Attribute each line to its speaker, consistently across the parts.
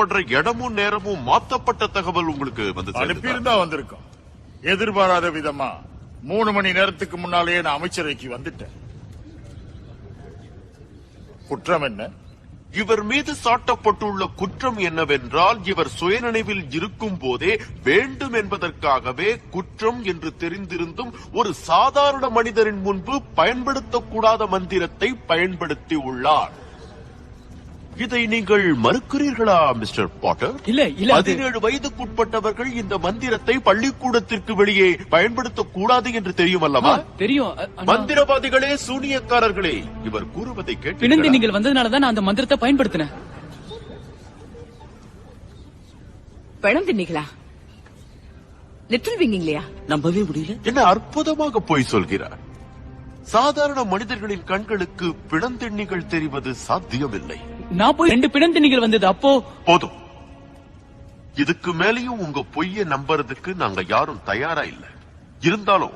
Speaker 1: கடத்தப்படுற இடமும் நேரமும் மாத்தப்பட்ட தகவல் உங்களுக்கு வந்து
Speaker 2: அனுப்பியிருந்தா வந்திருக்கும். எதிர்பாராத விதமா 3 மணி நேரத்துக்கு முன்னாலேயே நான் அமைச்சரவைக்கு வந்துட்டேன். குற்றம் என்ன?
Speaker 1: இவர் மீது சாட்டப்பட்டுள்ள குற்றம் என்னவென்றால், இவர் சுயநினைவில் இருக்கும் போதே வேண்டும் என்பதற்காகவே குற்றம் என்று தெரிந்திருந்தும் ஒரு சாதாரண மனிதரின் முன்பு பயன்படுத்தக்கூடாத மந்திரத்தை பயன்படுத்தி உள்ளார். இதை நீங்கள் மறுக்கிறீர்களா மிஸ்டர் பாட்டர்?
Speaker 3: இல்ல
Speaker 1: 17 வயதுக்குட்பட்டவர்கள் இந்த மந்திரத்தை பள்ளிக்கூடத்திற்கு வெளியே பயன்படுத்தக்கூடாது என்று தெரியும் அல்லவா?
Speaker 3: தெரியும்.
Speaker 1: மந்திரவாதிகளே, சூனியக்காரர்களே, இவர் கூறுவதை கேட்டு
Speaker 3: பிணந்து நீங்கள் வந்ததுனாலதான் நான் அந்த மந்திரத்தை பயன்படுத்தினேன்.
Speaker 4: பிணந்தினீங்களா? லிட்டில் விங்கிங்லையா?
Speaker 3: நம்பவே முடியல.
Speaker 1: என்ன அற்புதமாக போய் சொல்கிறார். சாதாரண மனிதர்களின் கண்களுக்கு பிணந்தெண்ணிகள் தெரிவது சாத்தியமில்லை.
Speaker 3: நான் போய் 2 பிணந்தினிகள் வந்தது அப்போ.
Speaker 1: போதும். இதுக்கு மேலேயும் உங்க பொய்ய நம்புறதுக்கு நாங்க யாரும் தயாரா இல்ல. இருந்தாலும்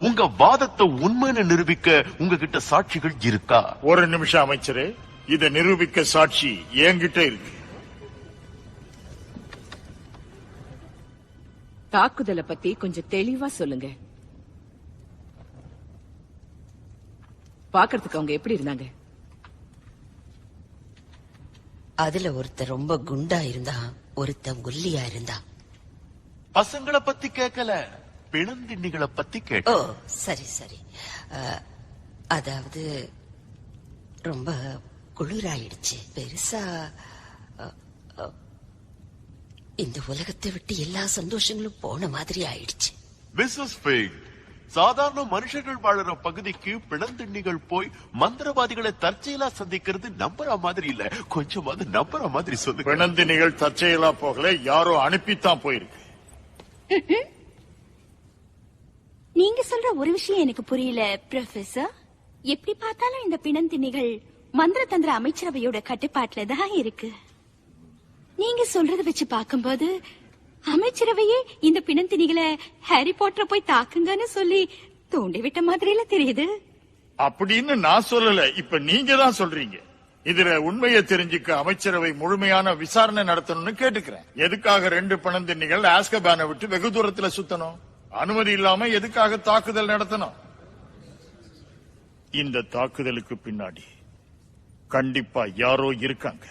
Speaker 1: உங்க வாதத்தை உண்மைன்னு நிரூபிக்க உங்ககிட்ட சாட்சிகள் இருக்கா?
Speaker 2: ஒரு நிமிஷம் அமைச்சரே, இதை நிரூபிக்க சாட்சி என்கிட்ட இருக்கு.
Speaker 4: தாக்குதலை பத்தி கொஞ்சம் தெளிவா சொல்லுங்க. பாக்குறதுக்கு அவங்க எப்படி இருந்தாங்க?
Speaker 5: அதுல ஒருத்தர் ரொம்ப குண்டா இருந்தான், ஒருத்தன் ஒல்லியா இருந்தான்.
Speaker 1: பசங்களை பத்தி கேட்கல, பிணந்திண்ணிகளை பத்தி கேட்ட.
Speaker 5: ஓ சரி சரி. அதாவது ரொம்ப குளிராயிடுச்சு. பெருசா இந்த உலகத்தை விட்டு எல்லா சந்தோஷங்களும் போன மாதிரி ஆயிடுச்சு.
Speaker 1: மிஸ்ஸஸ் ஃபேக், சாதாரண மனுஷர்கள் வாழற பகுதிக்கு பிணந்திண்ணிகள் போய் மந்திரவாதிகளை தற்செயலா சந்திக்கிறது நம்புற மாதிரி இல்ல. கொஞ்சமாவது நம்புற மாதிரி சொல்லுங்க.
Speaker 2: பிணந்திணிகள் தற்செயலா போகல, யாரோ அனுப்பித்தான் போயிருக்கு.
Speaker 6: நீங்க சொல்ற ஒரு விஷயம் எனக்கு புரியல ப்ரொஃபசர். எப்படி பார்த்தாலும் இந்த பிணந்திணிகள் மந்திர தந்திர அமைச்சரவையோட கட்டுப்பாட்டுல தான் இருக்கு. நீங்க சொல்றத வச்சு பார்க்கும்போது அமைச்சரவையே இந்த பிணந்திணிகளை ஹாரி பாட்டர் போய் தாக்குங்கன்னு சொல்லி தூண்டி விட்ட மாதிரில தெரியுது.
Speaker 2: அப்படின்னு நான் சொல்லல, இப்ப நீங்க தான் சொல்றீங்க. இதுல உண்மையை தெரிஞ்சுக்க அமைச்சரவை முழுமையான விசாரணை நடத்தணும்னு கேட்டுக்கிறேன். எதுக்காக 2 பிணந்திணிகள் ஆஸ்கபானை விட்டு வெகு தூரத்துல சுத்தணும்? அனுமதி இல்லாம எதுக்காக தாக்குதல் நடத்தணும்? இந்த தாக்குதலுக்கு பின்னாடி கண்டிப்பா யாரோ இருக்காங்க.